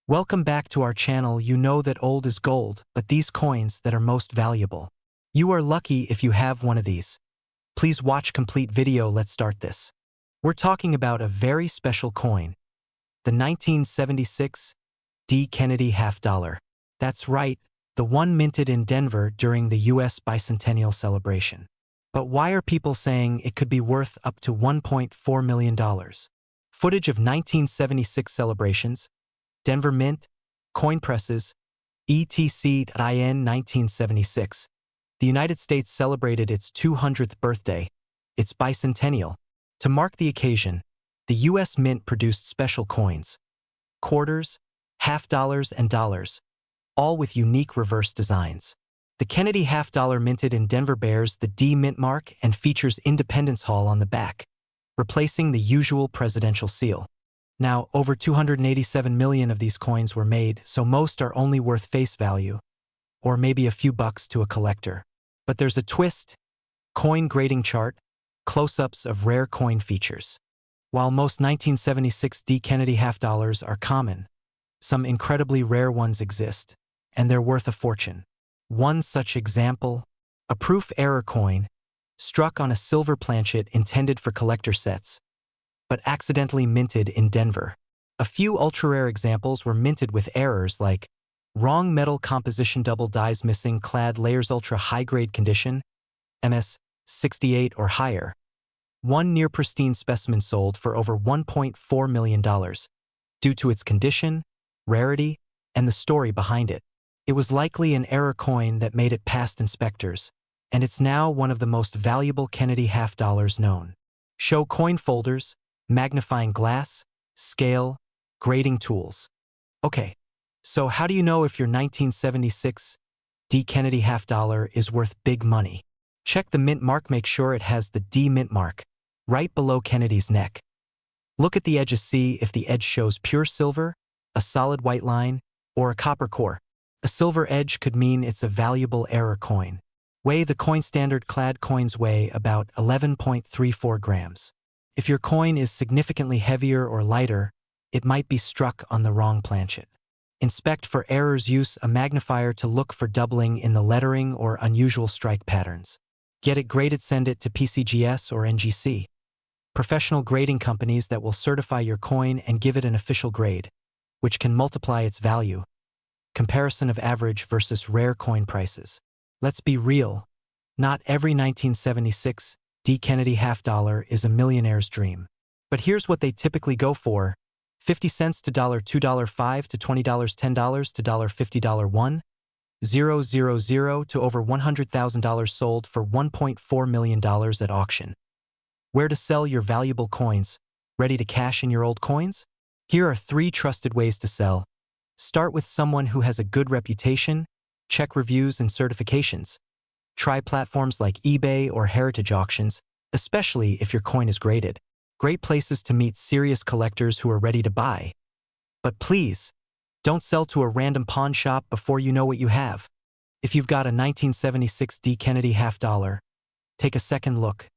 Welcome back to our channel. You know that old is gold, but these coins that are most valuable. You are lucky if you have one of these. Please watch complete video. Let's start this. We're talking about a very special coin, the 1976 D. Kennedy half dollar. That's right, the one minted in Denver during the US bicentennial celebration. But why are people saying it could be worth up to $1.4 million? Footage of 1976 celebrations, Denver Mint, coin presses, etc. In 1976, the United States celebrated its 200th birthday, its bicentennial. To mark the occasion, the U.S. Mint produced special coins, quarters, half dollars, and dollars, all with unique reverse designs. The Kennedy half dollar minted in Denver bears the D Mint mark and features Independence Hall on the back, replacing the usual presidential seal. Now, over 287 million of these coins were made, so most are only worth face value, or maybe a few bucks to a collector. But there's a twist: coin grading chart, close-ups of rare coin features. While most 1976 D. Kennedy half dollars are common, some incredibly rare ones exist, and they're worth a fortune. One such example, a proof error coin, struck on a silver planchet intended for collector sets, but accidentally minted in Denver. A few ultra-rare examples were minted with errors like wrong metal composition, double dies missing, clad layers, ultra high-grade condition, MS 68 or higher. One near-pristine specimen sold for over $1.4 million due to its condition, rarity, and the story behind it. It was likely an error coin that made it past inspectors, and it's now one of the most valuable Kennedy half dollars known. Show coin folders, magnifying glass, scale, grading tools. Okay, so how do you know if your 1976 D. Kennedy half dollar is worth big money? Check the mint mark. Make sure it has the D mint mark right below Kennedy's neck. Look at the edges. See if the edge shows pure silver, a solid white line, or a copper core. A silver edge could mean it's a valuable error coin. Weigh the coin. Standard clad coins weigh about 11.34 grams. If your coin is significantly heavier or lighter, it might be struck on the wrong planchet. Inspect for errors. Use a magnifier to look for doubling in the lettering or unusual strike patterns. Get it graded. Send it to PCGS or NGC, professional grading companies that will certify your coin and give it an official grade, which can multiply its value. Comparison of average versus rare coin prices. Let's be real, not every 1976 D. Kennedy half dollar is a millionaire's dream. But here's what they typically go for: 50 cents to $2, $5 to $20, $10 to $50, $1,000 to over $100,000, sold for $1.4 million at auction. Where to sell your valuable coins? Ready to cash in your old coins? Here are 3 trusted ways to sell. Start with someone who has a good reputation. Check reviews and certifications. Try platforms like eBay or heritage auctions, especially if your coin is graded. Great places to meet serious collectors who are ready to buy. But please, don't sell to a random pawn shop before you know what you have. If you've got a 1976 D. Kennedy half dollar, take a second look.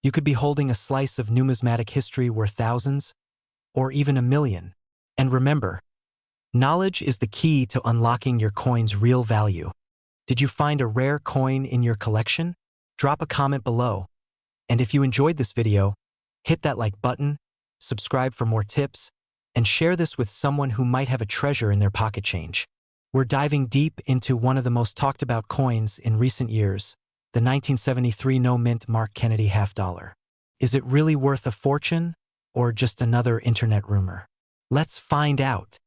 You could be holding a slice of numismatic history worth thousands, or even $1 million. And remember, knowledge is the key to unlocking your coin's real value. Did you find a rare coin in your collection? Drop a comment below. And if you enjoyed this video, hit that like button, subscribe for more tips, and share this with someone who might have a treasure in their pocket change. We're diving deep into one of the most talked about coins in recent years, the 1973 no mint mark Kennedy half dollar. Is it really worth a fortune, or just another internet rumor? Let's find out.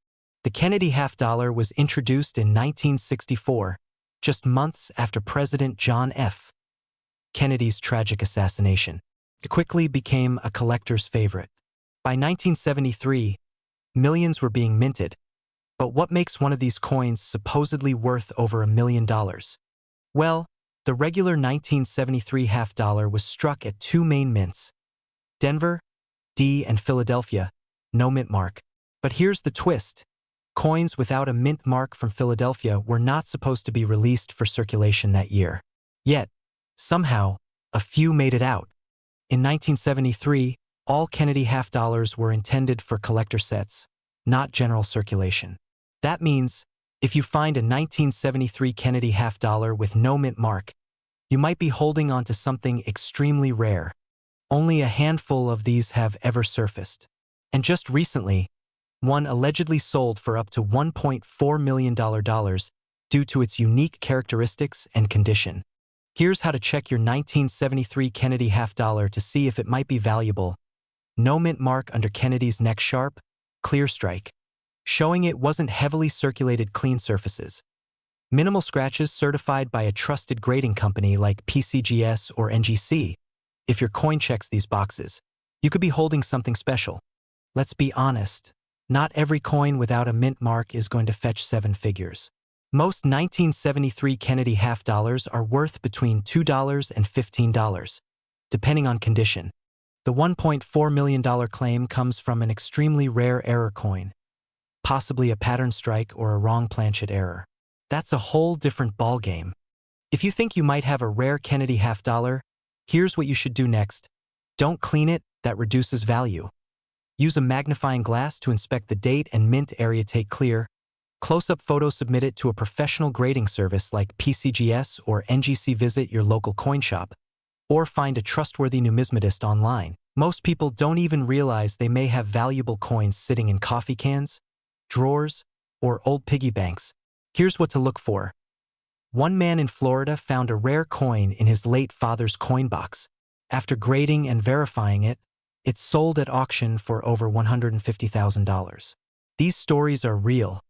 The Kennedy half dollar was introduced in 1964, just months after President John F. Kennedy's tragic assassination. It quickly became a collector's favorite. By 1973, millions were being minted. But what makes one of these coins supposedly worth over $1 million? Well, the regular 1973 half dollar was struck at 2 main mints: Denver, D, and Philadelphia, no mint mark. But here's the twist: coins without a mint mark from Philadelphia were not supposed to be released for circulation that year. Yet, somehow, a few made it out. In 1973, all Kennedy half dollars were intended for collector sets, not general circulation. That means, if you find a 1973 Kennedy half-dollar with no mint mark, you might be holding on to something extremely rare. Only a handful of these have ever surfaced. And just recently, one allegedly sold for up to $1.4 million due to its unique characteristics and condition. Here's how to check your 1973 Kennedy half-dollar to see if it might be valuable. No mint mark under Kennedy's neck, sharp, clear strike, showing it wasn't heavily circulated, clean surfaces. Minimal scratches, certified by a trusted grading company like PCGS or NGC. If your coin checks these boxes, you could be holding something special. Let's be honest, not every coin without a mint mark is going to fetch 7 figures. Most 1973 Kennedy half-dollars are worth between $2 and $15, depending on condition. The $1.4 million claim comes from an extremely rare error coin, possibly a pattern strike or a wrong planchet error. That's a whole different ballgame. If you think you might have a rare Kennedy half-dollar, here's what you should do next. Don't clean it, that reduces value. Use a magnifying glass to inspect the date and mint area. Take clear, close-up photos. Submit it to a professional grading service like PCGS or NGC. Visit your local coin shop, or find a trustworthy numismatist online. Most people don't even realize they may have valuable coins sitting in coffee cans, drawers, or old piggy banks. Here's what to look for. One man in Florida found a rare coin in his late father's coin box. After grading and verifying it, it sold at auction for over $150,000. These stories are real,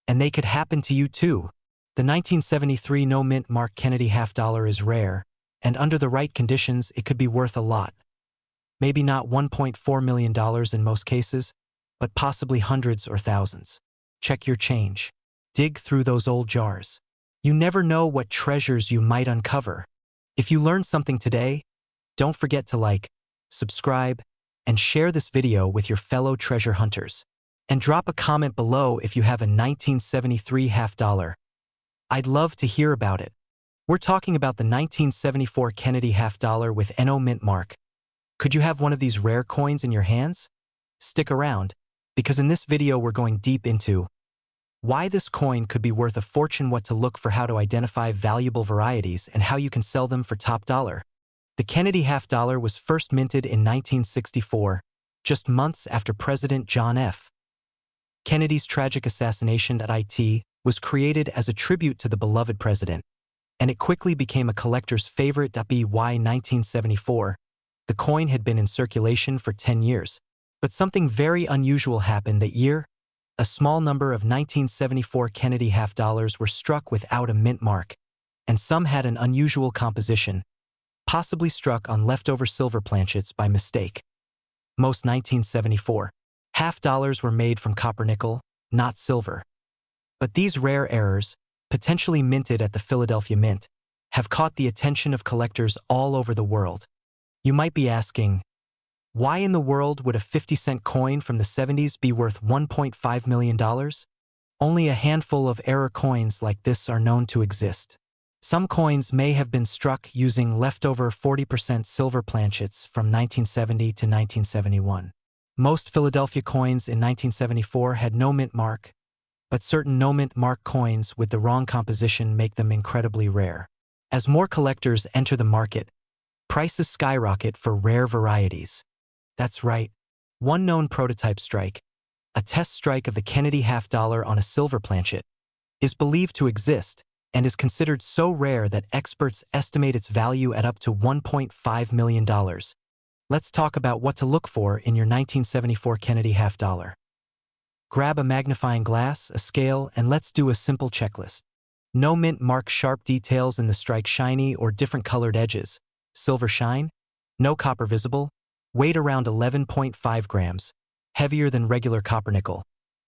and they could happen to you too. The 1973 no mint mark Kennedy half-dollar is rare, and under the right conditions, it could be worth a lot. Maybe not $1.4 million in most cases, but possibly hundreds or thousands. Check your change. Dig through those old jars. You never know what treasures you might uncover. If you learned something today, don't forget to like, subscribe, and share this video with your fellow treasure hunters. And drop a comment below if you have a 1973 half-dollar. I'd love to hear about it. We're talking about the 1974 Kennedy half-dollar with no mint mark. Could you have one of these rare coins in your hands? Stick around, because in this video we're going deep into why this coin could be worth a fortune, what to look for, how to identify valuable varieties, and how you can sell them for top dollar. The Kennedy half-dollar was first minted in 1964, just months after President John F. Kennedy's tragic assassination. It was created as a tribute to the beloved president, and it quickly became a collector's favorite. By 1974, the coin had been in circulation for 10 years, but something very unusual happened that year. A small number of 1974 Kennedy half-dollars were struck without a mint mark, and some had an unusual composition, possibly struck on leftover silver planchets by mistake. Most 1974 half-dollars were made from copper nickel, not silver. But these rare errors, potentially minted at the Philadelphia Mint, have caught the attention of collectors all over the world. You might be asking, why in the world would a 50-cent coin from the 70s be worth $1.5 million? Only a handful of error coins like this are known to exist. Some coins may have been struck using leftover 40% silver planchets from 1970 to 1971. Most Philadelphia coins in 1974 had no mint mark, but certain no mint mark coins with the wrong composition make them incredibly rare. As more collectors enter the market, prices skyrocket for rare varieties. That's right. One known prototype strike, a test strike of the Kennedy half-dollar on a silver planchet, is believed to exist and is considered so rare that experts estimate its value at up to $1.5 million. Let's talk about what to look for in your 1974 Kennedy half-dollar. Grab a magnifying glass, a scale, and let's do a simple checklist. No mint mark, sharp details in the strike, shiny or different colored edges, silver shine, no copper visible, weight around 11.5 grams, heavier than regular copper nickel.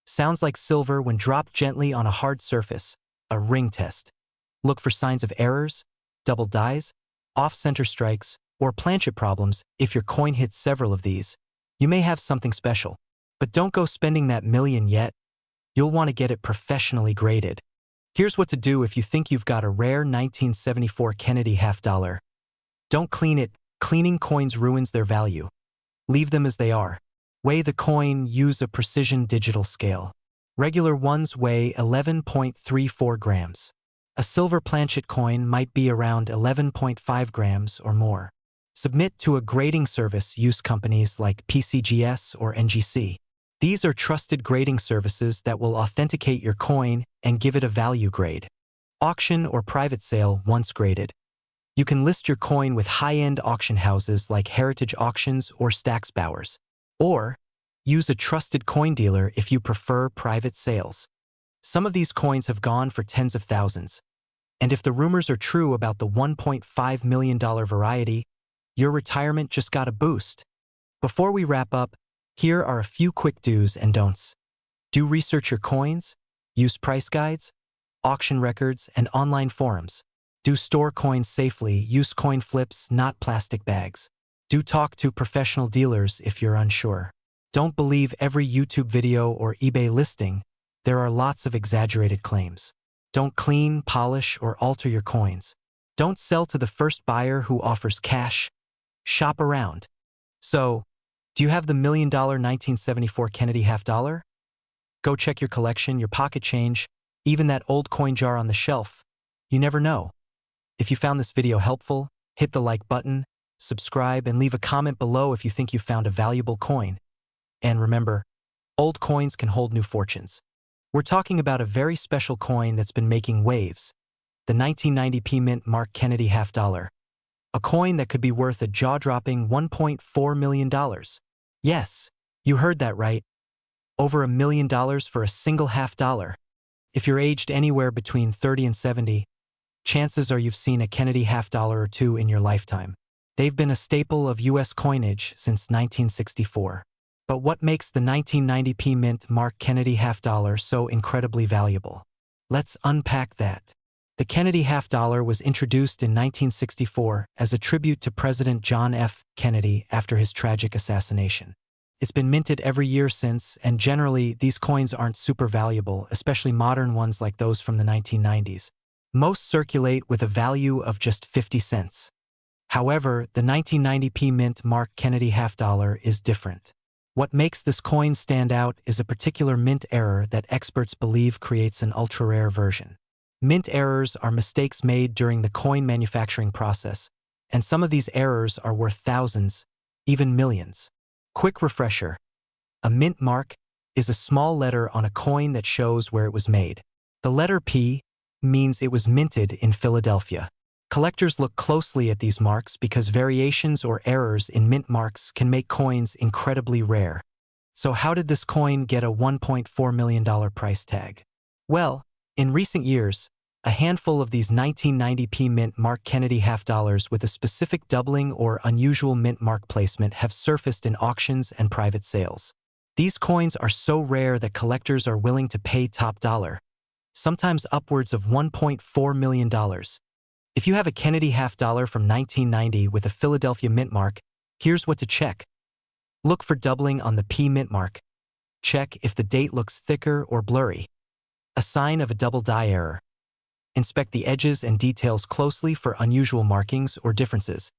Sounds like silver when dropped gently on a hard surface, a ring test. Look for signs of errors, double dies, off-center strikes, or planchet problems. If your coin hits several of these, you may have something special. But don't go spending that million yet. You'll want to get it professionally graded. Here's what to do if you think you've got a rare 1974 Kennedy half-dollar. Don't clean it. Cleaning coins ruins their value. Leave them as they are. Weigh the coin, use a precision digital scale. Regular ones weigh 11.34 grams. A silver planchet coin might be around 11.5 grams or more. Submit to a grading service. Use companies like PCGS or NGC. These are trusted grading services that will authenticate your coin and give it a value grade. Auction or private sale once graded. You can list your coin with high-end auction houses like Heritage Auctions or Stax Bowers. Or use a trusted coin dealer if you prefer private sales. Some of these coins have gone for tens of thousands. And if the rumors are true about the $1.5 million variety, your retirement just got a boost. Before we wrap up, here are a few quick do's and don'ts. Do research your coins, use price guides, auction records, and online forums. Do store coins safely, use coin flips, not plastic bags. Do talk to professional dealers if you're unsure. Don't believe every YouTube video or eBay listing. There are lots of exaggerated claims. Don't clean, polish, or alter your coins. Don't sell to the first buyer who offers cash. Shop around. So, do you have the $1 million 1974 Kennedy half dollar? Go check your collection, your pocket change, even that old coin jar on the shelf. You never know. If you found this video helpful, hit the like button, subscribe, and leave a comment below if you think you found a valuable coin. And remember, old coins can hold new fortunes. We're talking about a very special coin that's been making waves, the 1990p Mint Mark Kennedy half dollar. A coin that could be worth a jaw-dropping $1.4 million. Yes, you heard that right. Over $1 million for a single half dollar. If you're aged anywhere between 30 and 70, chances are you've seen a Kennedy half dollar or two in your lifetime. They've been a staple of U.S. coinage since 1964. But what makes the 1990p Mint Mark Kennedy half dollar so incredibly valuable? Let's unpack that. The Kennedy half dollar was introduced in 1964 as a tribute to President John F. Kennedy after his tragic assassination. It's been minted every year since, and generally, these coins aren't super valuable, especially modern ones like those from the 1990s. Most circulate with a value of just 50 cents. However, the 1990p Mint Mark Kennedy half dollar is different. What makes this coin stand out is a particular mint error that experts believe creates an ultra-rare version. Mint errors are mistakes made during the coin manufacturing process, and some of these errors are worth thousands, even millions. Quick refresher. A mint mark is a small letter on a coin that shows where it was made. The letter P means it was minted in Philadelphia. Collectors look closely at these marks because variations or errors in mint marks can make coins incredibly rare. So how did this coin get a $1.4 million price tag? Well, in recent years, a handful of these 1990p Mint Mark Kennedy half dollars with a specific doubling or unusual mint mark placement have surfaced in auctions and private sales. These coins are so rare that collectors are willing to pay top dollar, sometimes upwards of $1.4 million. If you have a Kennedy half dollar from 1990 with a Philadelphia mint mark, here's what to check. Look for doubling on the P mint mark. Check if the date looks thicker or blurry, a sign of a double die error. Inspect the edges and details closely for unusual markings or differences.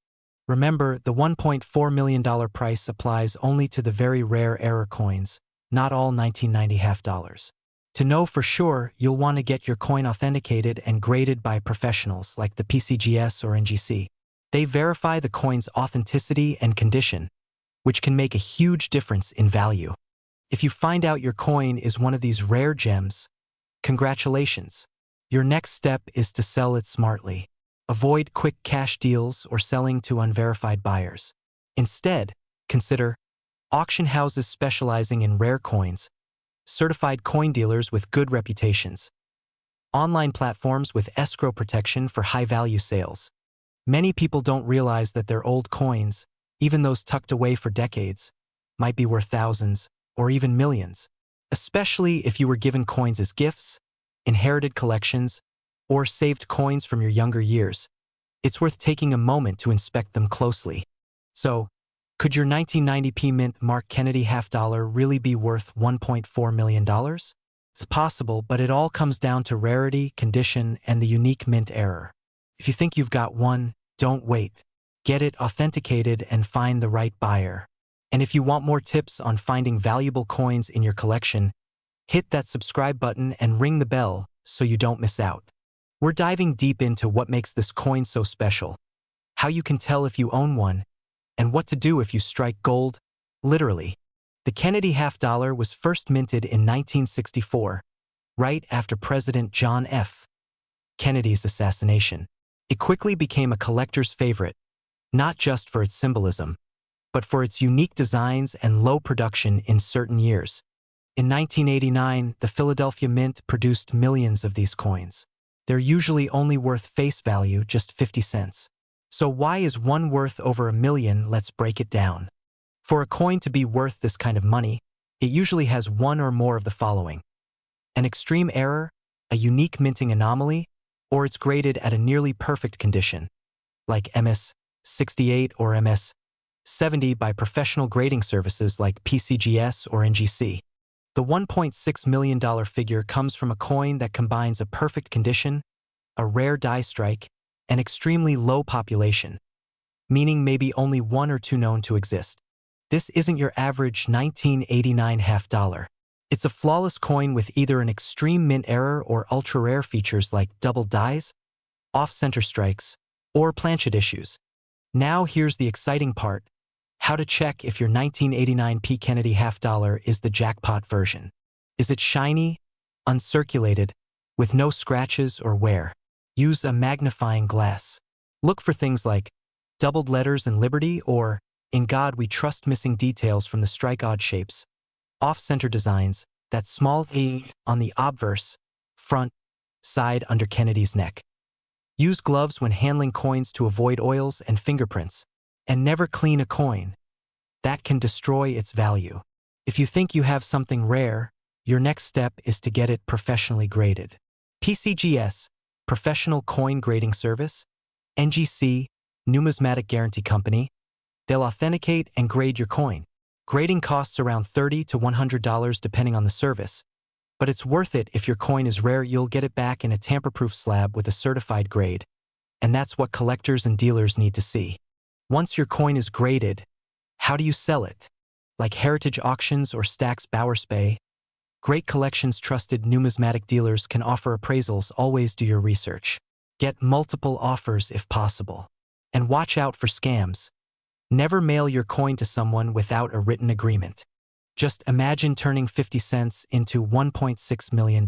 Remember, the $1.4 million price applies only to the very rare error coins, not all 1990 half dollars. To know for sure, you'll want to get your coin authenticated and graded by professionals like the PCGS or NGC. They verify the coin's authenticity and condition, which can make a huge difference in value. If you find out your coin is one of these rare gems, congratulations. Your next step is to sell it smartly. Avoid quick cash deals or selling to unverified buyers. Instead, consider auction houses specializing in rare coins, certified coin dealers with good reputations, online platforms with escrow protection for high-value sales. Many people don't realize that their old coins, even those tucked away for decades, might be worth thousands or even millions, especially if you were given coins as gifts, inherited collections, or saved coins from your younger years. It's worth taking a moment to inspect them closely. So, could your 1990p Mint Mark Kennedy half dollar really be worth $1.4 million? It's possible, but it all comes down to rarity, condition, and the unique mint error. If you think you've got one, don't wait. Get it authenticated and find the right buyer. And if you want more tips on finding valuable coins in your collection, Hit that subscribe button and ring the bell so you don't miss out. We're diving deep into what makes this coin so special, how you can tell if you own one, and what to do if you strike gold, literally. The Kennedy half-dollar was first minted in 1964, right after President John F. Kennedy's assassination. It quickly became a collector's favorite, not just for its symbolism, but for its unique designs and low production in certain years. In 1989, the Philadelphia Mint produced millions of these coins. They're usually only worth face value, just 50 cents. So why is one worth over $1 million? Let's break it down. For a coin to be worth this kind of money, it usually has one or more of the following: an extreme error, a unique minting anomaly, or it's graded at a nearly perfect condition, like MS-68 or MS-70 by professional grading services like PCGS or NGC. The $1.6 million figure comes from a coin that combines a perfect condition, a rare die strike, and extremely low population, meaning maybe only one or two known to exist. This isn't your average 1989 half-dollar. It's a flawless coin with either an extreme mint error or ultra-rare features like double dies, off-center strikes, or planchet issues. Now here's the exciting part: how to check if your 1989 P. Kennedy half-dollar is the jackpot version. Is it shiny, uncirculated, with no scratches or wear? Use a magnifying glass. Look for things like doubled letters in Liberty or "In God We Trust," missing details from the strike, odd shapes, off-center designs, that small E on the obverse, front, side under Kennedy's neck. Use gloves when handling coins to avoid oils and fingerprints. And never clean a coin. That can destroy its value. If you think you have something rare, your next step is to get it professionally graded. PCGS, Professional Coin Grading Service, NGC, Numismatic Guarantee Company, they'll authenticate and grade your coin. Grading costs around $30 to $100 depending on the service, but it's worth it. If your coin is rare, you'll get it back in a tamper-proof slab with a certified grade. And that's what collectors and dealers need to see. Once your coin is graded, how do you sell it? Like Heritage Auctions or Stack's Bowerspace, great collections trusted numismatic dealers can offer appraisals. Always do your research. Get multiple offers if possible. And watch out for scams. Never mail your coin to someone without a written agreement. Just imagine turning 50 cents into $1.6 million.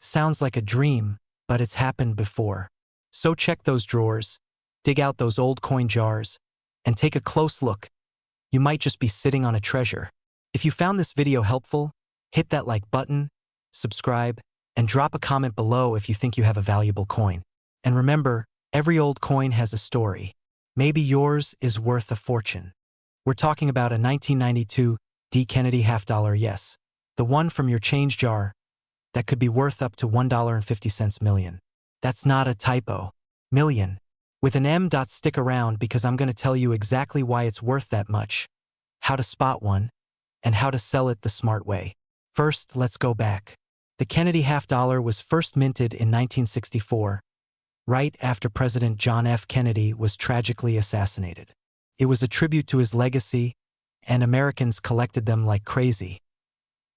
Sounds like a dream, but it's happened before. So check those drawers, dig out those old coin jars, and take a close look. You might just be sitting on a treasure. If you found this video helpful, hit that like button, subscribe, and drop a comment below if you think you have a valuable coin. And remember, every old coin has a story. Maybe yours is worth a fortune. We're talking about a 1992 D. Kennedy half-dollar, yes, the one from your change jar, that could be worth up to $1.50 million. That's not a typo. Million. With an M. Stick around because I'm going to tell you exactly why it's worth that much, how to spot one, and how to sell it the smart way. First, let's go back. The Kennedy half-dollar was first minted in 1964, right after President John F. Kennedy was tragically assassinated. It was a tribute to his legacy, and Americans collected them like crazy.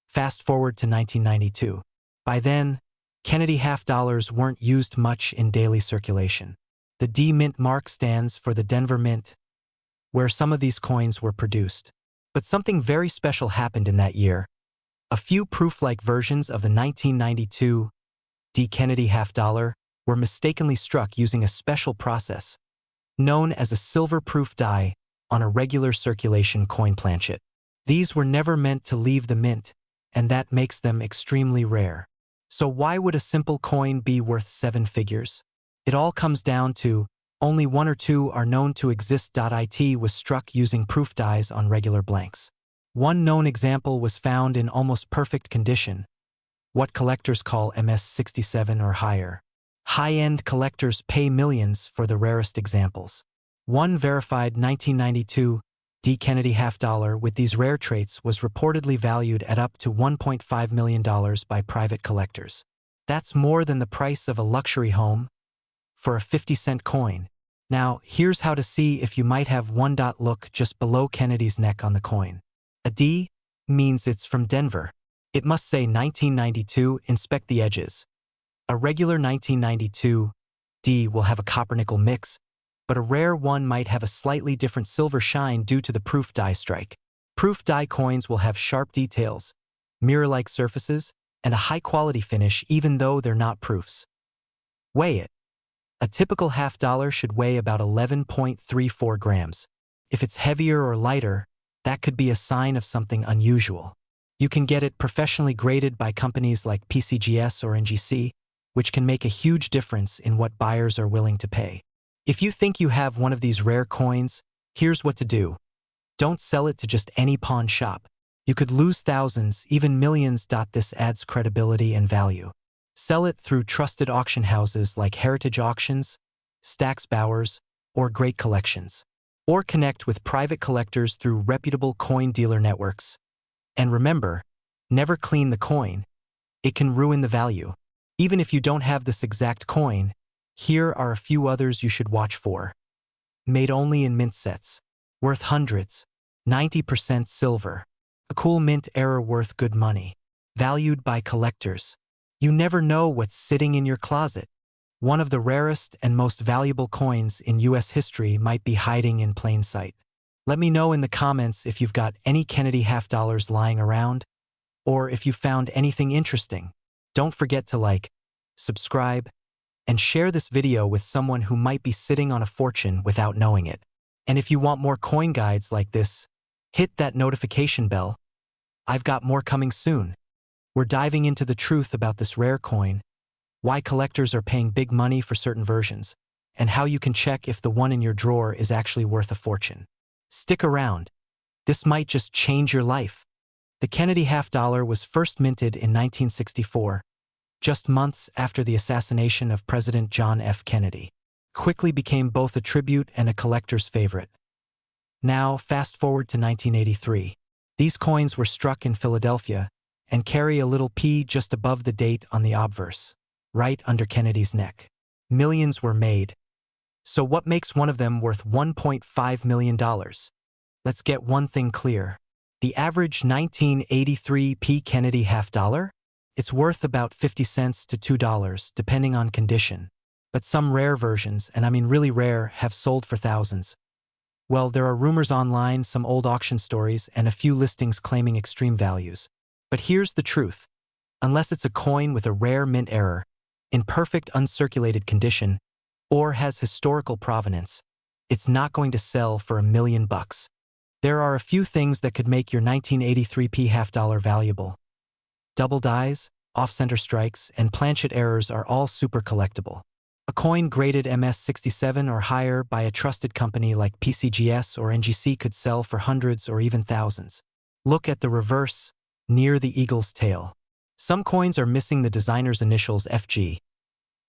Fast forward to 1992. By then, Kennedy half-dollars weren't used much in daily circulation. The D Mint mark stands for the Denver Mint, where some of these coins were produced. But something very special happened in that year. A few proof-like versions of the 1992 D. Kennedy half-dollar were mistakenly struck using a special process known as a silver-proof die on a regular circulation coin planchet. These were never meant to leave the mint, and that makes them extremely rare. So why would a simple coin be worth 7 figures? It all comes down to only one or two are known to exist. It was struck using proof dies on regular blanks. One known example was found in almost perfect condition, what collectors call MS-67 or higher. High-end collectors pay millions for the rarest examples. One verified 1992 D. Kennedy half-dollar with these rare traits was reportedly valued at up to $1.5 million by private collectors. That's more than the price of a luxury home for a 50-cent coin. Now, here's how to see if you might have one. Look just below Kennedy's neck on the coin. A D means it's from Denver. It must say 1992, inspect the edges. A regular 1992 D will have a copper-nickel mix, but a rare one might have a slightly different silver shine due to the proof die strike. Proof die coins will have sharp details, mirror-like surfaces, and a high-quality finish even though they're not proofs. Weigh it. A typical $50 should weigh about 11.34 grams. If it's heavier or lighter, that could be a sign of something unusual. You can get it professionally graded by companies like PCGS or NGC, which can make a huge difference in what buyers are willing to pay. If you think you have one of these rare coins, here's what to do. Don't sell it to just any pawn shop. You could lose thousands, even millions. This adds credibility and value. Sell it through trusted auction houses like Heritage Auctions, Stax Bowers, or Great Collections. Or connect with private collectors through reputable coin dealer networks. And remember, never clean the coin. It can ruin the value. Even if you don't have this exact coin, here are a few others you should watch for. Made only in mint sets. Worth hundreds. 90% silver. A cool mint error worth good money. Valued by collectors. You never know what's sitting in your closet. One of the rarest and most valuable coins in US history might be hiding in plain sight. Let me know in the comments if you've got any Kennedy $50 lying around, or if you found anything interesting. Don't forget to like, subscribe, and share this video with someone who might be sitting on a fortune without knowing it. And if you want more coin guides like this, hit that notification bell. I've got more coming soon. We're diving into the truth about this rare coin, why collectors are paying big money for certain versions, and how you can check if the one in your drawer is actually worth a fortune. Stick around. This might just change your life. The Kennedy $50 was first minted in 1964, just months after the assassination of President John F. Kennedy. Quickly became both a tribute and a collector's favorite. Now, fast forward to 1983. These coins were struck in Philadelphia and carry a little P just above the date on the obverse, right under Kennedy's neck. Millions were made. So what makes one of them worth $1.5 million? Let's get one thing clear. The average 1983 P Kennedy $50? It's worth about 50 cents to $2, depending on condition. But some rare versions, and I mean really rare, have sold for thousands. Well, there are rumors online, some old auction stories, and a few listings claiming extreme values. But here's the truth. Unless it's a coin with a rare mint error, in perfect uncirculated condition, or has historical provenance, it's not going to sell for $1 million. There are a few things that could make your 1983 P $50 valuable. Double dies, off-center strikes, and planchet errors are all super collectible. A coin graded MS67 or higher by a trusted company like PCGS or NGC could sell for hundreds or even thousands. Look at the reverse, near the eagle's tail. Some coins are missing the designer's initials FG.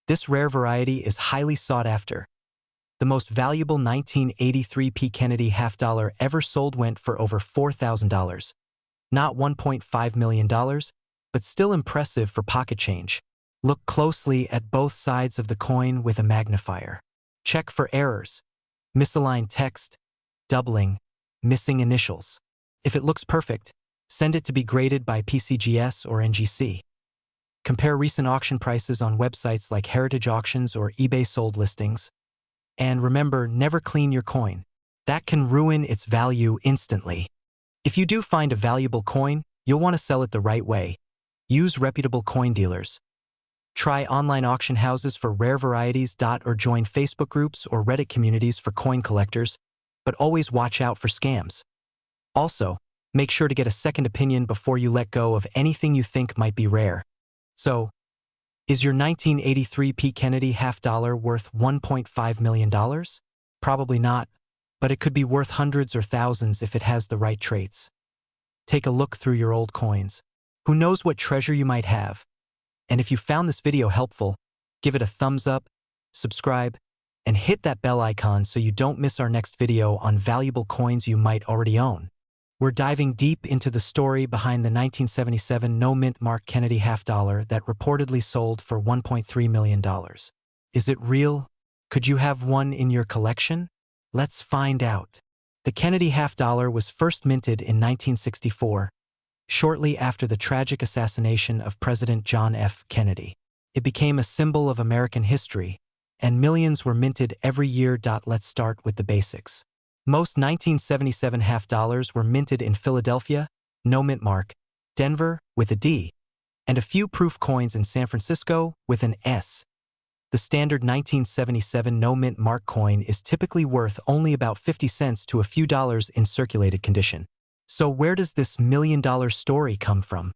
This rare variety is highly sought after. The most valuable 1983 P Kennedy $50 ever sold went for over $4,000. Not $1.5 million, but still impressive for pocket change. Look closely at both sides of the coin with a magnifier. Check for errors, misaligned text, doubling, missing initials. If it looks perfect, send it to be graded by PCGS or NGC. Compare recent auction prices on websites like Heritage Auctions or eBay sold listings. And remember, never clean your coin. That can ruin its value instantly. If you do find a valuable coin, you'll want to sell it the right way. Use reputable coin dealers. Try online auction houses for rare varieties. Or join Facebook groups or Reddit communities for coin collectors, but always watch out for scams. Also, make sure to get a second opinion before you let go of anything you think might be rare. So, is your 1983 P Kennedy $50 worth $1.5 million? Probably not, but it could be worth hundreds or thousands if it has the right traits. Take a look through your old coins. Who knows what treasure you might have? And if you found this video helpful, give it a thumbs up, subscribe, and hit that bell icon so you don't miss our next video on valuable coins you might already own. We're diving deep into the story behind the 1977 no-mint mark Kennedy $50 that reportedly sold for $1.3 million. Is it real? Could you have one in your collection? Let's find out. The Kennedy $50 was first minted in 1964, shortly after the tragic assassination of President John F. Kennedy. It became a symbol of American history, and millions were minted every year. Let's start with the basics. Most 1977 half dollars were minted in Philadelphia, no mint mark, Denver, with a D, and a few proof coins in San Francisco, with an S. The standard 1977 no mint mark coin is typically worth only about 50 cents to a few dollars in circulated condition. So where does this million-dollar story come from?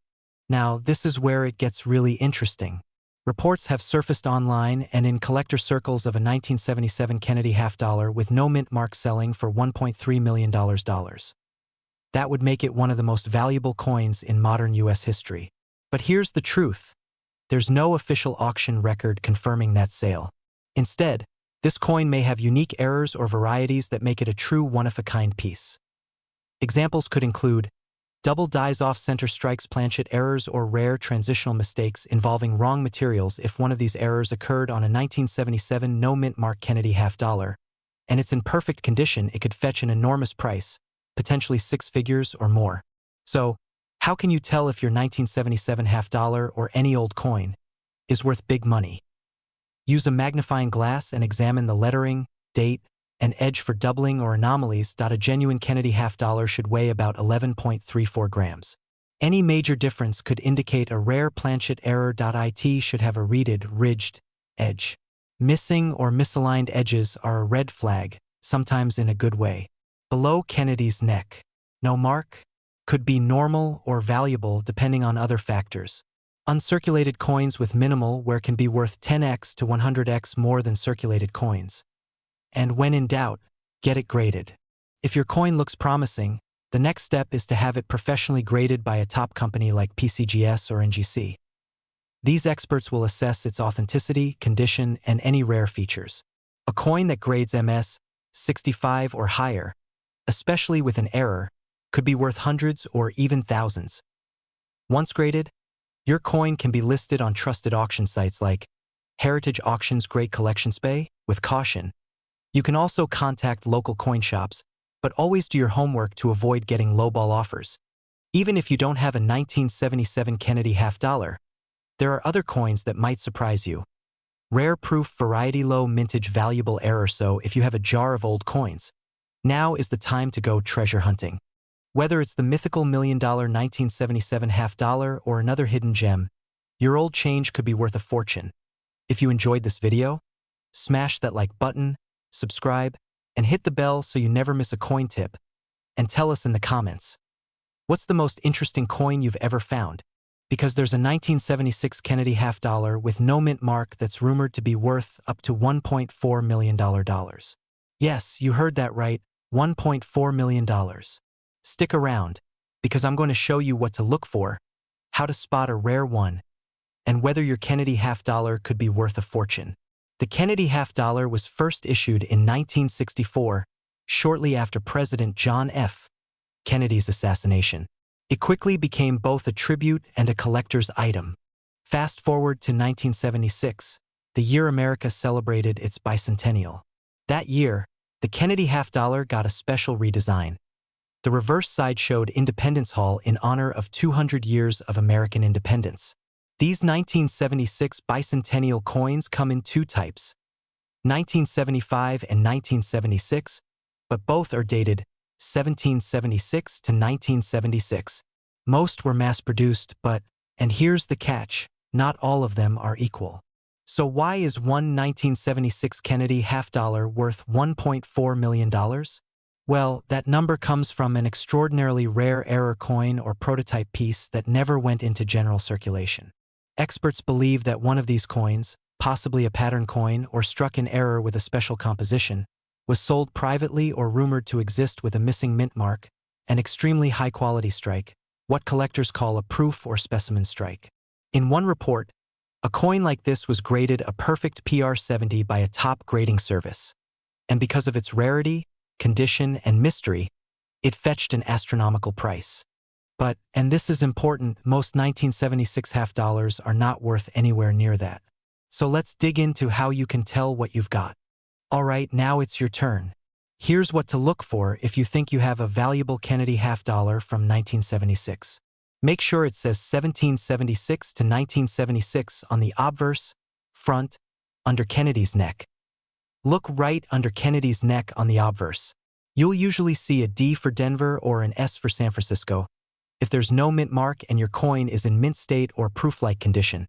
Now, this is where it gets really interesting. Reports have surfaced online and in collector circles of a 1977 Kennedy half dollar with no mint mark selling for $1.3 million. That would make it one of the most valuable coins in modern U.S. history. But here's the truth. There's no official auction record confirming that sale. Instead, this coin may have unique errors or varieties that make it a true one-of-a-kind piece. Examples could include double dies off-center strikes, planchet errors, or rare transitional mistakes involving wrong materials. If one of these errors occurred on a 1977 no mint mark Kennedy half dollar, and it's in perfect condition, it could fetch an enormous price, potentially 6 figures or more. So, how can you tell if your 1977 half dollar or any old coin is worth big money? Use a magnifying glass and examine the lettering, date, and edge for doubling or anomalies. A genuine Kennedy half dollar should weigh about 11.34 grams. Any major difference could indicate a rare planchet error. It should have a ridged edge. Missing or misaligned edges are a red flag, sometimes in a good way. Below Kennedy's neck, no mark, could be normal or valuable depending on other factors. Uncirculated coins with minimal wear can be worth 10x to 100x more than circulated coins. And when in doubt, get it graded. If your coin looks promising, the next step is to have it professionally graded by a top company like PCGS or NGC. These experts will assess its authenticity, condition, and any rare features. A coin that grades MS 65 or higher, especially with an error, could be worth hundreds or even thousands. Once graded, your coin can be listed on trusted auction sites like Heritage Auctions. Great collection space, with caution. You can also contact local coin shops, but always do your homework to avoid getting lowball offers. Even if you don't have a 1977 Kennedy half dollar, there are other coins that might surprise you. Rare proof variety, low mintage, valuable error. So if you have a jar of old coins, now is the time to go treasure hunting. Whether it's the mythical million-dollar 1977 half dollar or another hidden gem, your old change could be worth a fortune. If you enjoyed this video, smash that like button, subscribe, and hit the bell so you never miss a coin tip. And tell us in the comments, what's the most interesting coin you've ever found? Because there's a 1976 Kennedy half dollar with no mint mark that's rumored to be worth up to $1.4 million. Yes, you heard that right, $1.4 million. Stick around, because I'm going to show you what to look for, how to spot a rare one, and whether your Kennedy half dollar could be worth a fortune. The Kennedy half dollar was first issued in 1964, shortly after President John F. Kennedy's assassination. It quickly became both a tribute and a collector's item. Fast forward to 1976, the year America celebrated its bicentennial. That year, the Kennedy half dollar got a special redesign. The reverse side showed Independence Hall in honor of 200 years of American independence. These 1976 bicentennial coins come in two types, 1975 and 1976, but both are dated 1776 to 1976. Most were mass-produced, but, and here's the catch, not all of them are equal. So why is one 1976 Kennedy half dollar worth $1.4 million? Well, that number comes from an extraordinarily rare error coin or prototype piece that never went into general circulation. Experts believe that one of these coins, possibly a pattern coin or struck in error with a special composition, was sold privately or rumored to exist with a missing mint mark, an extremely high-quality strike, what collectors call a proof or specimen strike. In one report, a coin like this was graded a perfect PR70 by a top grading service. And because of its rarity, condition, and mystery, it fetched an astronomical price. But, and this is important, most 1976 half dollars are not worth anywhere near that. So let's dig into how you can tell what you've got. Alright, now it's your turn. Here's what to look for if you think you have a valuable Kennedy half dollar from 1976. Make sure it says 1776 to 1976 on the obverse, front, under Kennedy's neck. Look right under Kennedy's neck on the obverse. You'll usually see a D for Denver or an S for San Francisco. If there's no mint mark and your coin is in mint state or proof-like condition,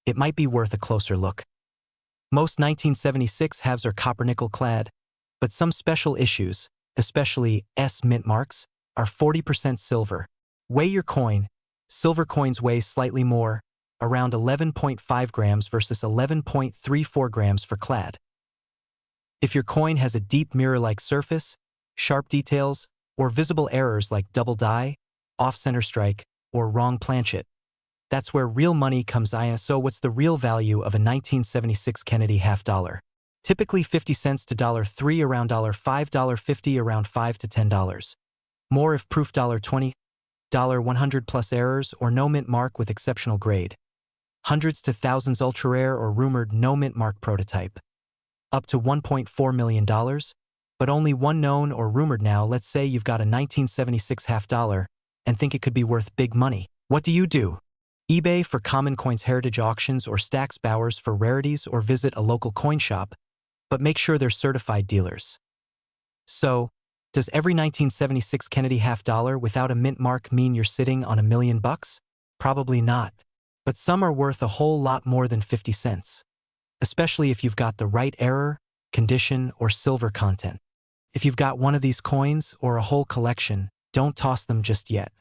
it might be worth a closer look. Most 1976 halves are copper-nickel clad, but some special issues, especially S mint marks, are 40% silver. Weigh your coin. Silver coins weigh slightly more, around 11.5 grams versus 11.34 grams for clad. If your coin has a deep mirror-like surface, sharp details, or visible errors like double die, off-center strike, or wrong planchet, that's where real money comes in. So what's the real value of a 1976 Kennedy half dollar? Typically 50 cents to $3, around $5, $50, around $5 to $10. More if proof $20, $100 plus errors or no mint mark with exceptional grade. Hundreds to thousands ultra rare or rumored no mint mark prototype. Up to $1.4 million, but only one known or rumored now. Let's say you've got a 1976 half dollar and think it could be worth big money. What do? eBay for common coins, heritage auctions, or Stacks Bowers for rarities, or visit a local coin shop, but make sure they're certified dealers. So, does every 1976 Kennedy half dollar without a mint mark mean you're sitting on $1 million? Probably not. But some are worth a whole lot more than 50 cents. Especially if you've got the right error, condition, or silver content. If you've got one of these coins or a whole collection, don't toss them just yet.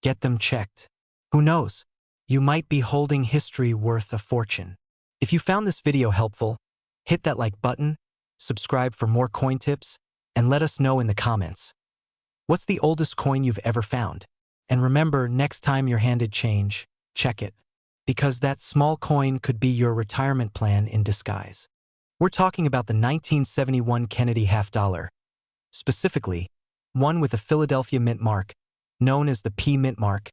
Get them checked. Who knows? You might be holding history worth a fortune. If you found this video helpful, hit that like button, subscribe for more coin tips, and let us know in the comments. What's the oldest coin you've ever found? And remember, next time you're handed change, check it. Because that small coin could be your retirement plan in disguise. We're talking about the 1971 Kennedy half dollar. Specifically, one with a Philadelphia mint mark, known as the P mint mark,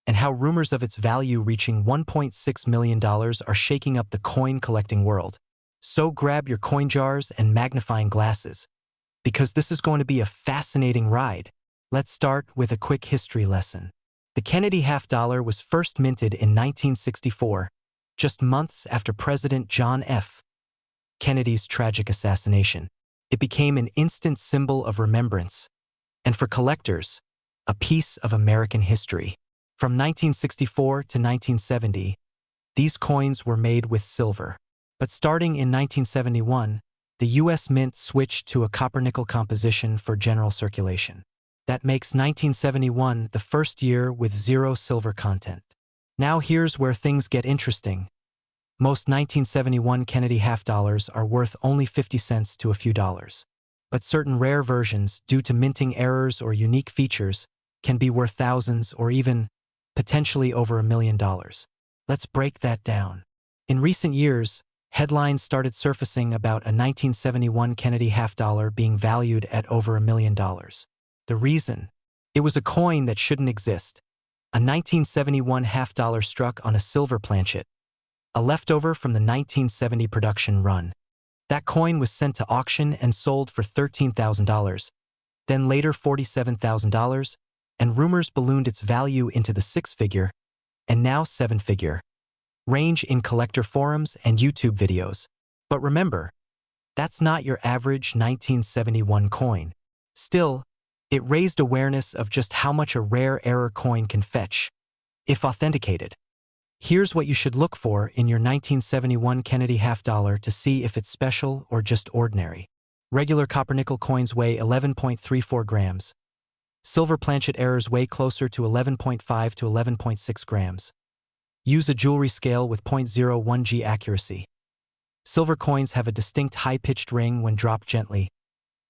and how rumors of its value reaching $1.6 million are shaking up the coin collecting world. So grab your coin jars and magnifying glasses, because this is going to be a fascinating ride. Let's start with a quick history lesson. The Kennedy half dollar was first minted in 1964, just months after President John F. Kennedy's tragic assassination. It became an instant symbol of remembrance, and for collectors, a piece of American history. From 1964 to 1970, these coins were made with silver. But starting in 1971, the U.S. Mint switched to a copper-nickel composition for general circulation. That makes 1971 the first year with zero silver content. Now here's where things get interesting. Most 1971 Kennedy half dollars are worth only 50 cents to a few dollars. But certain rare versions, due to minting errors or unique features, can be worth thousands or even potentially over $1 million. Let's break that down. In recent years, headlines started surfacing about a 1971 Kennedy half dollar being valued at over $1 million. The reason? It was a coin that shouldn't exist. A 1971 half dollar struck on a silver planchet, a leftover from the 1970 production run. That coin was sent to auction and sold for $13,000, then later $47,000, and rumors ballooned its value into the six-figure, and now seven-figure, range in collector forums and YouTube videos. But remember, that's not your average 1971 coin. Still, it raised awareness of just how much a rare error coin can fetch, if authenticated. Here's what you should look for in your 1971 Kennedy half dollar to see if it's special or just ordinary. Regular copper-nickel coins weigh 11.34 grams. Silver planchet errors weigh closer to 11.5 to 11.6 grams. Use a jewelry scale with 0.01 G accuracy. Silver coins have a distinct high-pitched ring when dropped gently.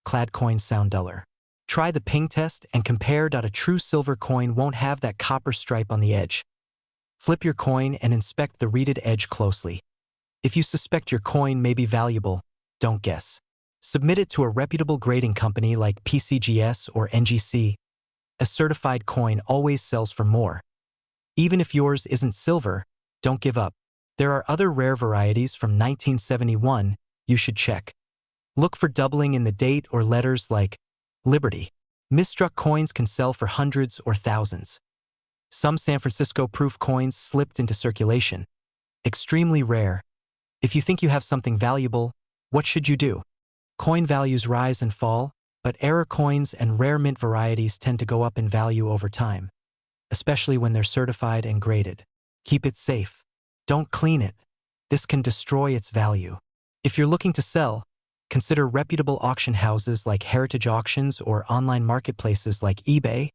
Clad coins sound duller. Try the ping test and compare. A true silver coin won't have that copper stripe on the edge. Flip your coin and inspect the reeded edge closely. If you suspect your coin may be valuable, don't guess. Submit it to a reputable grading company like PCGS or NGC. A certified coin always sells for more. Even if yours isn't silver, don't give up. There are other rare varieties from 1971 you should check. Look for doubling in the date or letters like Liberty. Misstruck coins can sell for hundreds or thousands. Some San Francisco proof coins slipped into circulation. Extremely rare. If you think you have something valuable, what should you do? Coin values rise and fall, but error coins and rare mint varieties tend to go up in value over time, especially when they're certified and graded. Keep it safe. Don't clean it. This can destroy its value. If you're looking to sell, consider reputable auction houses like Heritage Auctions or online marketplaces like eBay,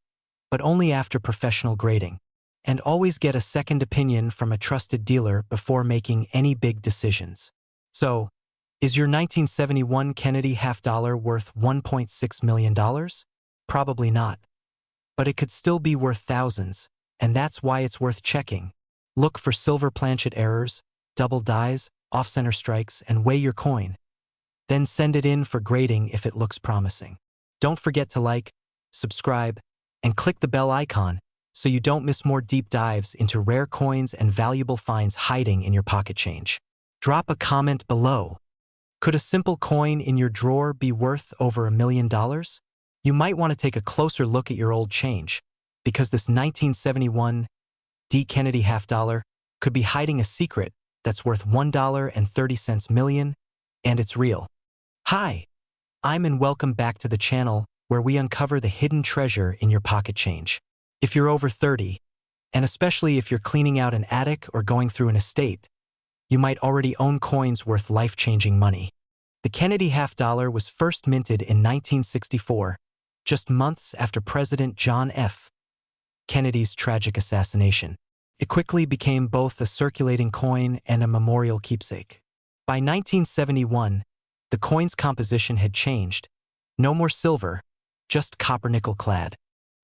but only after professional grading. And always get a second opinion from a trusted dealer before making any big decisions. So, is your 1971 Kennedy half dollar worth $1.6 million? Probably not. But it could still be worth thousands, and that's why it's worth checking. Look for silver planchet errors, double dies, off-center strikes, and weigh your coin. Then send it in for grading if it looks promising. Don't forget to like, subscribe, and click the bell icon so you don't miss more deep dives into rare coins and valuable finds hiding in your pocket change. Drop a comment below. Could a simple coin in your drawer be worth over $1 million? You might want to take a closer look at your old change, because this 1971 D. Kennedy half dollar could be hiding a secret that's worth $1.30 million, and it's real. Hi, and welcome back to the channel where we uncover the hidden treasure in your pocket change. If you're over 30, and especially if you're cleaning out an attic or going through an estate, you might already own coins worth life-changing money. The Kennedy half dollar was first minted in 1964, just months after President John F. Kennedy's tragic assassination. It quickly became both a circulating coin and a memorial keepsake. By 1971, the coin's composition had changed. No more silver, just copper-nickel clad.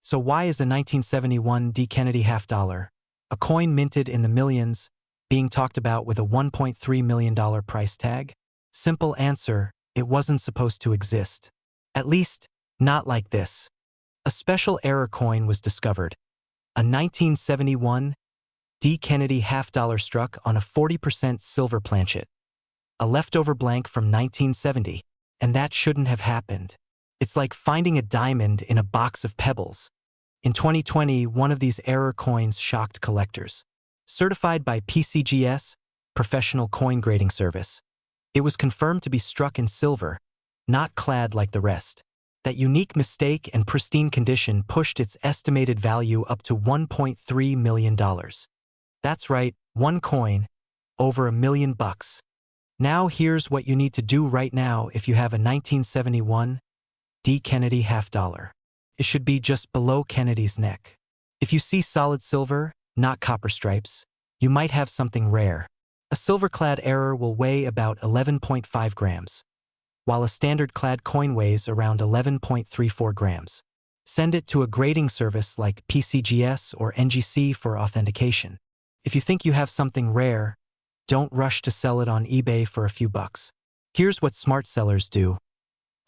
So why is a 1971 D. Kennedy half dollar, a coin minted in the millions, being talked about with a $1.3 million price tag? Simple answer, it wasn't supposed to exist. At least, not like this. A special error coin was discovered. A 1971 D. Kennedy half dollar struck on a 40% silver planchet. A leftover blank from 1970, and that shouldn't have happened. It's like finding a diamond in a box of pebbles. In 2020, one of these error coins shocked collectors. Certified by PCGS, Professional Coin Grading Service, it was confirmed to be struck in silver, not clad like the rest. That unique mistake and pristine condition pushed its estimated value up to $1.3 million. That's right, one coin, over $1 million. Now here's what you need to do right now if you have a 1971 D. Kennedy half dollar. It should be just below Kennedy's neck. If you see solid silver, not copper stripes, you might have something rare. A silver-clad error will weigh about 11.5 grams, while a standard-clad coin weighs around 11.34 grams. Send it to a grading service like PCGS or NGC for authentication. If you think you have something rare, don't rush to sell it on eBay for a few bucks. Here's what smart sellers do.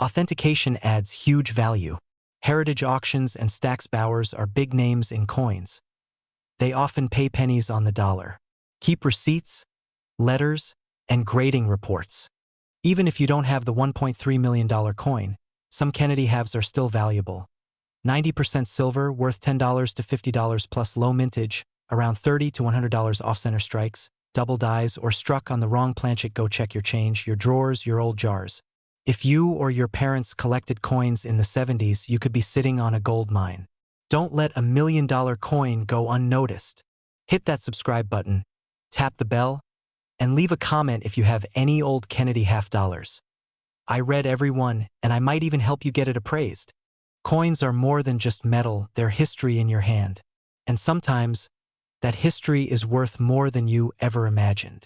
Authentication adds huge value. Heritage Auctions and Stack's Bowers are big names in coins. They often pay pennies on the dollar. Keep receipts, letters, and grading reports. Even if you don't have the $1.3 million coin, some Kennedy halves are still valuable. 90% silver, worth $10 to $50 plus low mintage, around $30 to $100 off-center strikes, double dies, or struck on the wrong planchet. Go check your change, your drawers, your old jars. If you or your parents collected coins in the 70s, you could be sitting on a gold mine. Don't let $1 million coin go unnoticed. Hit that subscribe button, tap the bell, and leave a comment if you have any old Kennedy half dollars. I read every one, and I might even help you get it appraised. Coins are more than just metal, they're history in your hand. And sometimes, that history is worth more than you ever imagined.